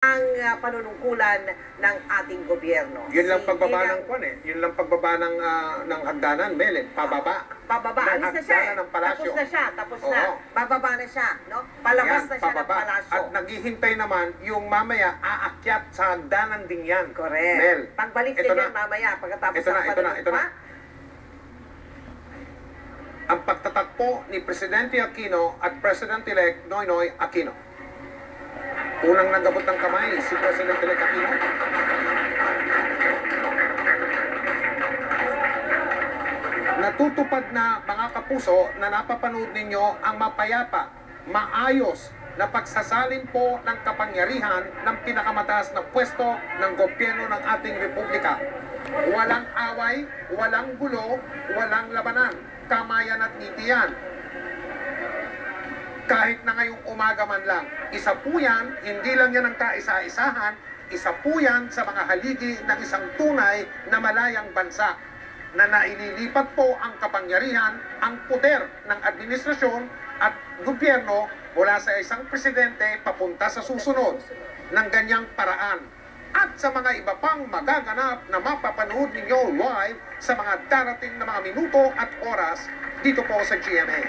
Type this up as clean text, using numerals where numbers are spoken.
ang panunungkulan ng ating gobyerno. Yun lang pagbaba ng kwan eh. Yun lang pagbaba ng hagdanan, Mel eh. Pababa. Pababa. Alis na siya eh. Ng palasyo. Tapos na siya. Tapos Oo. na. Bababa na siya. No? Palabas Yan, na siya pababa. ng palasyo. At naghihintay naman yung mamaya aakyat sa hagdanan din yan. Correct. Mel. Pagbalik ito din na. yan mamaya. Pagkatapos Ito na, ng ito na, ito na. panunungkulan. Ang pagtatakpo ni Presidente Aquino at President-elect Noynoy Aquino. Unang nagabot ng kamay si President-elect Aquino. Natutupad na, mga kapuso, na napapanood ninyo ang mapayapa, maayos na pagsasalin po ng kapangyarihan ng pinakamataas na pwesto ng gobyerno ng ating republika. Walang away, walang gulo, walang labanan, kamayan at nitiyan. Kahit na ngayong umaga man lang, isa po yan, hindi lang yan ang kaisa-isahan, isa po yan sa mga haligi ng isang tunay na malayang bansa na naililipat po ang kapangyarihan, ang poder ng administrasyon at gobyerno mula sa isang presidente papunta sa susunod ng ganyang paraan. At sa mga iba pang magaganap na mapapanood ninyo live sa mga darating na mga minuto at oras dito po sa GMA.